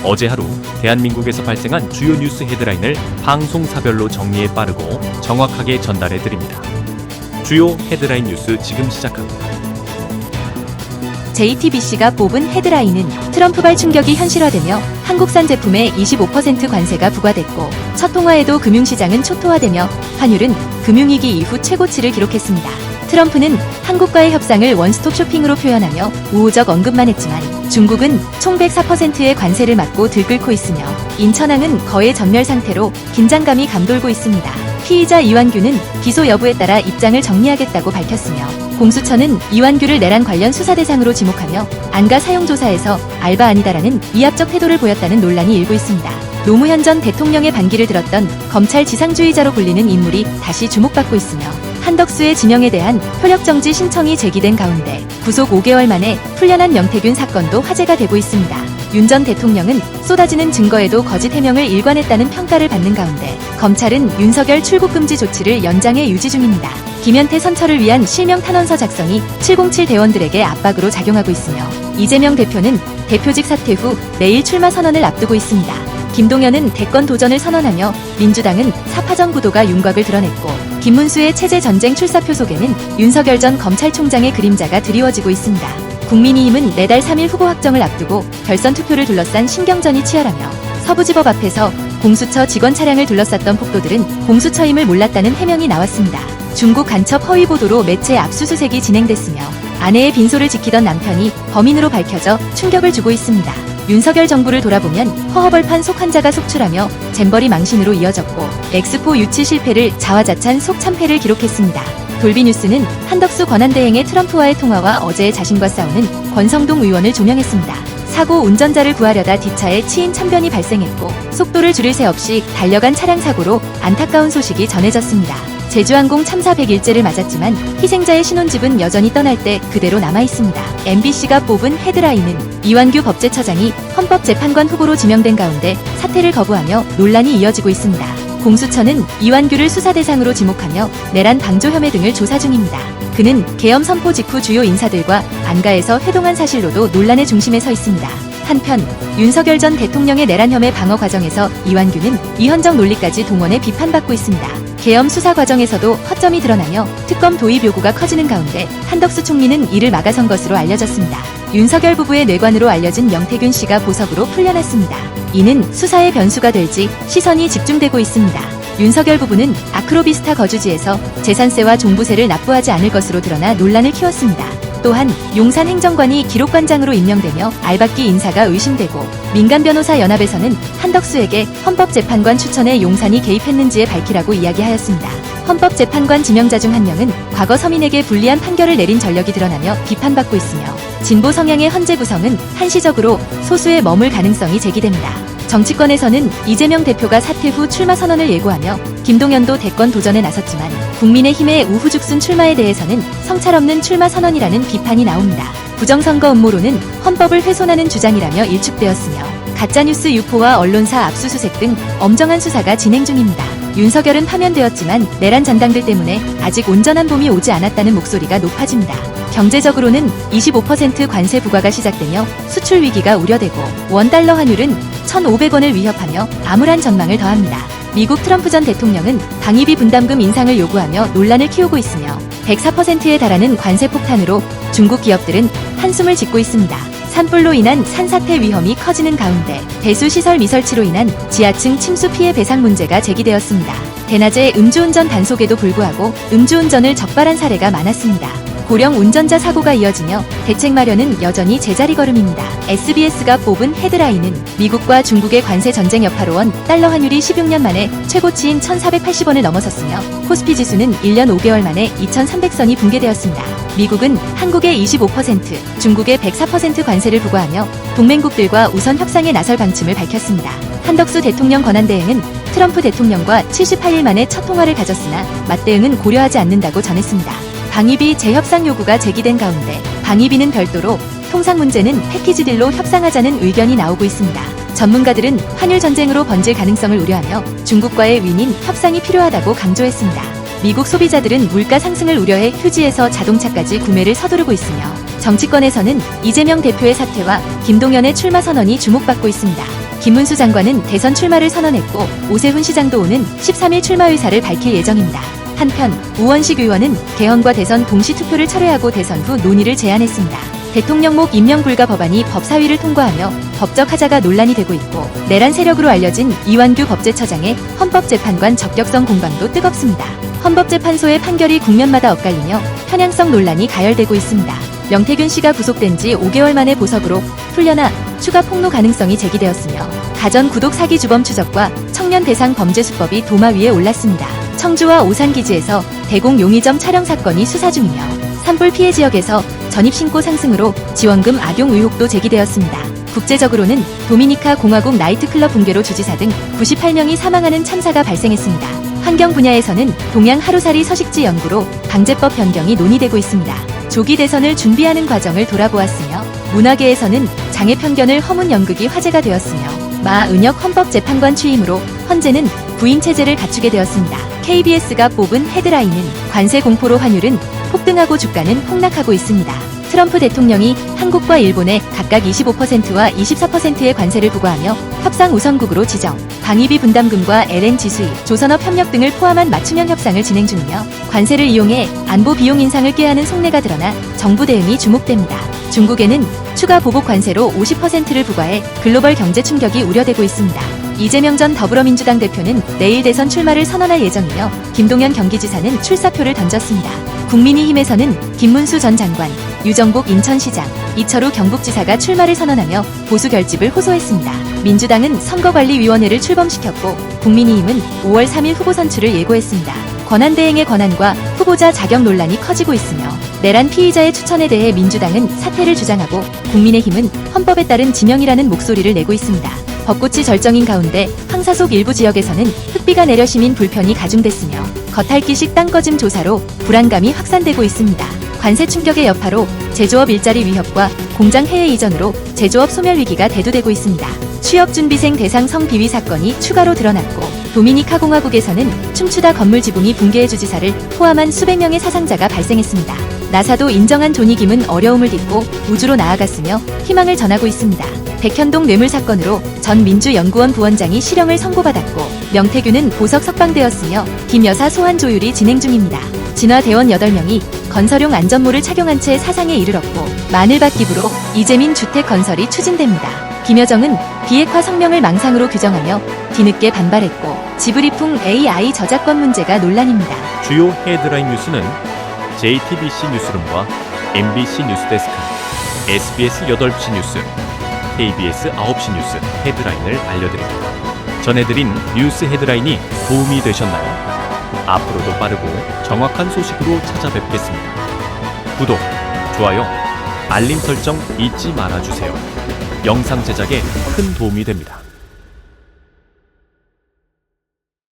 어제 하루 대한민국에서 발생한 주요 뉴스 헤드라인을 방송사별로 정리해 빠르고 정확하게 전달해 드립니다. 주요 헤드라인 뉴스 지금 시작합니다. JTBC가 뽑은 헤드라인은 트럼프발 충격이 현실화되며 한국산 제품에 25% 관세가 부과됐고 첫 통화에도 금융시장은 초토화되며 환율은 금융위기 이후 최고치를 기록했습니다. 트럼프는 한국과의 협상을 원스톱 쇼핑으로 표현하며 우호적 언급만 했지만 중국은 총 104%의 관세를 맞고 들끓고 있으며 인천항은 거의 전멸 상태로 긴장감이 감돌고 있습니다. 피의자 이완규는 기소 여부에 따라 입장을 정리하겠다고 밝혔으며 공수처는 이완규를 내란 관련 수사 대상으로 지목하며 안가 사용 조사에서 알바 아니다라는 위압적 태도를 보였다는 논란이 일고 있습니다. 노무현 전 대통령의 반기를 들었던 검찰 지상주의자로 불리는 인물이 다시 주목받고 있으며 한덕수의 지명에 대한 효력정지 신청이 제기된 가운데 구속 5개월 만에 풀려난 명태균 사건도 화제가 되고 있습니다. 윤 전 대통령은 쏟아지는 증거에도 거짓 해명을 일관했다는 평가를 받는 가운데 검찰은 윤석열 출국 금지 조치를 연장해 유지 중입니다. 김현태 선처를 위한 실명 탄원서 작성이 707 대원들에게 압박으로 작용하고 있으며 이재명 대표는 대표직 사퇴 후 내일 출마 선언을 앞두고 있습니다. 김동연은 대권 도전을 선언하며 민주당은 사파전 구도가 윤곽을 드러냈고 김문수의 체제전쟁 출사표 속에는 윤석열 전 검찰총장의 그림자가 드리워지고 있습니다. 국민의힘은 내달 3일 후보 확정을 앞두고 결선 투표를 둘러싼 신경전이 치열하며 서부지법 앞에서 공수처 직원 차량을 둘러쌌던 폭도들은 공수처임을 몰랐다는 해명이 나왔습니다. 중국 간첩 허위 보도로 매체 압수수색이 진행됐으며 아내의 빈소를 지키던 남편이 범인으로 밝혀져 충격을 주고 있습니다. 윤석열 정부를 돌아보면 허허벌판 속 환자가 속출하며 잼버리 망신으로 이어졌고 엑스포 유치 실패를 자화자찬 속 참패를 기록했습니다. 돌비뉴스는 한덕수 권한대행의 트럼프와의 통화와 어제의 자신과 싸우는 권성동 의원을 조명했습니다. 사고 운전자를 구하려다 뒷차에 치인 참변이 발생했고 속도를 줄일 새 없이 달려간 차량 사고로 안타까운 소식이 전해졌습니다. 제주항공 참사 100일째를 맞았지만 희생자의 신혼집은 여전히 떠날 때 그대로 남아있습니다. MBC가 뽑은 헤드라인은 이완규 법제처장이 헌법재판관 후보로 지명된 가운데 사퇴를 거부하며 논란이 이어지고 있습니다. 공수처는 이완규를 수사 대상으로 지목하며 내란 방조 혐의 등을 조사 중입니다. 그는 계엄 선포 직후 주요 인사들과 안가에서 회동한 사실로도 논란의 중심에 서 있습니다. 한편 윤석열 전 대통령의 내란 혐의 방어 과정에서 이완규는 위헌적 논리까지 동원해 비판받고 있습니다. 계엄 수사 과정에서도 허점이 드러나며 특검 도입 요구가 커지는 가운데 한덕수 총리는 이를 막아선 것으로 알려졌습니다. 윤석열 부부의 뇌관으로 알려진 명태균 씨가 보석으로 풀려났습니다. 이는 수사의 변수가 될지 시선이 집중되고 있습니다. 윤석열 부부는 아크로비스타 거주지에서 재산세와 종부세를 납부하지 않을 것으로 드러나 논란을 키웠습니다. 또한 용산 행정관이 기록관장으로 임명되며 알박기 인사가 의심되고 민간변호사연합에서는 한덕수에게 헌법재판관 추천에 용산이 개입했는지에 밝히라고 이야기하였습니다. 헌법재판관 지명자 중 한 명은 과거 서민에게 불리한 판결을 내린 전력이 드러나며 비판받고 있으며 진보 성향의 헌재 구성은 한시적으로 소수에 머물 가능성이 제기됩니다. 정치권에서는 이재명 대표가 사퇴 후 출마 선언을 예고하며 김동연도 대권 도전에 나섰지만 국민의힘의 우후죽순 출마에 대해서는 성찰 없는 출마 선언이라는 비판이 나옵니다. 부정선거 음모론은 헌법을 훼손하는 주장이라며 일축되었으며 가짜뉴스 유포와 언론사 압수수색 등 엄정한 수사가 진행 중입니다. 윤석열은 파면되었지만 내란 잔당들 때문에 아직 온전한 봄이 오지 않았다는 목소리가 높아집니다. 경제적으로는 25% 관세 부과가 시작되며 수출 위기가 우려되고 원달러 환율은 1,500원을 위협하며 암울한 전망을 더합니다. 미국 트럼프 전 대통령은 방위비 분담금 인상을 요구하며 논란을 키우고 있으며 104%에 달하는 관세 폭탄으로 중국 기업들은 한숨을 짓고 있습니다. 산불로 인한 산사태 위험이 커지는 가운데 배수시설 미설치로 인한 지하층 침수 피해 배상 문제가 제기되었습니다. 대낮에 음주운전 단속에도 불구하고 음주운전을 적발한 사례가 많았습니다. 고령 운전자 사고가 이어지며 대책 마련은 여전히 제자리 걸음입니다. SBS가 뽑은 헤드라인은 미국과 중국의 관세 전쟁 여파로 원 달러 환율이 16년 만에 최고치인 1,480원을 넘어섰으며 코스피 지수는 1년 5개월 만에 2,300선이 붕괴되었습니다. 미국은 한국에 25%, 중국에 104% 관세를 부과하며 동맹국들과 우선 협상에 나설 방침을 밝혔습니다. 한덕수 대통령 권한대행은 트럼프 대통령과 78일 만에 첫 통화를 가졌으나 맞대응은 고려하지 않는다고 전했습니다. 방위비 재협상 요구가 제기된 가운데 방위비는 별도로 통상 문제는 패키지딜로 협상하자는 의견이 나오고 있습니다. 전문가들은 환율 전쟁으로 번질 가능성을 우려하며 중국과의 윈윈 협상이 필요하다고 강조했습니다. 미국 소비자들은 물가 상승을 우려해 휴지에서 자동차까지 구매를 서두르고 있으며 정치권에서는 이재명 대표의 사퇴와 김동연의 출마 선언이 주목받고 있습니다. 김문수 장관은 대선 출마를 선언했고 오세훈 시장도 오는 13일 출마 의사를 밝힐 예정입니다. 한편 우원식 의원은 개헌과 대선 동시 투표를 철회하고 대선 후 논의를 제안했습니다. 대통령목 임명 불가 법안이 법사위를 통과하며 법적 하자가 논란이 되고 있고 내란 세력으로 알려진 이완규 법제처장의 헌법재판관 적격성 공방도 뜨겁습니다. 헌법재판소의 판결이 국면마다 엇갈리며 편향성 논란이 가열되고 있습니다. 명태균 씨가 구속된 지 5개월 만에 보석으로 풀려나 추가 폭로 가능성이 제기되었으며 가전 구독 사기 주범 추적과 청년 대상 범죄 수법이 도마 위에 올랐습니다. 청주와 오산기지에서 대공 용의점 촬영 사건이 수사 중이며 산불 피해 지역에서 전입신고 상승으로 지원금 악용 의혹도 제기되었습니다. 국제적으로는 도미니카 공화국 나이트클럽 붕괴로 주지사 등 98명이 사망하는 참사가 발생했습니다. 환경 분야에서는 동양 하루살이 서식지 연구로 방제법 변경이 논의되고 있습니다. 조기 대선을 준비하는 과정을 돌아보았으며 문화계에서는 장애 편견을 허문 연극이 화제가 되었으며 마은혁 헌법재판관 취임으로 헌재는 부인 체제를 갖추게 되었습니다. KBS가 뽑은 헤드라인은 관세 공포로 환율은 폭등하고 주가는 폭락하고 있습니다. 트럼프 대통령이 한국과 일본에 각각 25%와 24%의 관세를 부과하며 협상 우선국으로 지정, 방위비 분담금과 LNG 수입, 조선업 협력 등을 포함한 맞춤형 협상을 진행 중이며 관세를 이용해 안보 비용 인상을 꾀하는 속내가 드러나 정부 대응이 주목됩니다. 중국에는 추가 보복 관세로 50%를 부과해 글로벌 경제 충격이 우려되고 있습니다. 이재명 전 더불어민주당 대표는 내일 대선 출마를 선언할 예정이며 김동연 경기지사는 출사표를 던졌습니다. 국민의힘에서는 김문수 전 장관, 유정복 인천시장, 이철우 경북지사가 출마를 선언하며 보수 결집을 호소했습니다. 민주당은 선거관리위원회를 출범시켰고 국민의힘은 5월 3일 후보 선출을 예고했습니다. 권한대행의 권한과 후보자 자격 논란이 커지고 있으며 내란 피의자의 추천에 대해 민주당은 사퇴를 주장하고 국민의힘은 헌법에 따른 지명이라는 목소리를 내고 있습니다. 벚꽃이 절정인 가운데 황사속 일부 지역에서는 흙비가 내려 시민 불편이 가중됐으며 겉핥기식 땅꺼짐 조사로 불안감이 확산되고 있습니다. 관세 충격의 여파로 제조업 일자리 위협과 공장 해외 이전으로 제조업 소멸 위기가 대두되고 있습니다. 취업준비생 대상 성비위 사건이 추가로 드러났고 도미니카 공화국에서는 춤추다 건물 지붕이 붕괴해 주지사를 포함한 수백 명의 사상자가 발생했습니다. 나사도 인정한 조니 김은 어려움을 딛고 우주로 나아갔으며 희망을 전하고 있습니다. 백현동 뇌물 사건으로 전 민주연구원 부원장이 실형을 선고받았고 명태균은 보석 석방되었으며 김 여사 소환 조율이 진행 중입니다. 진화대원 8명이 건설용 안전모를 착용한 채 사상에 이르렀고 마늘밭 기부로 이재민 주택 건설이 추진됩니다. 김여정은 비핵화 성명을 망상으로 규정하며 뒤늦게 반발했고 지브리풍 AI 저작권 문제가 논란입니다. 주요 헤드라인 뉴스는 JTBC 뉴스룸과 MBC 뉴스데스크, SBS 8시 뉴스, KBS 9시 뉴스 헤드라인을 알려드립니다. 전해드린 뉴스 헤드라인이 도움이 되셨나요? 앞으로도 빠르고 정확한 소식으로 찾아뵙겠습니다. 구독, 좋아요, 알림 설정 잊지 말아주세요. 영상 제작에 큰 도움이 됩니다.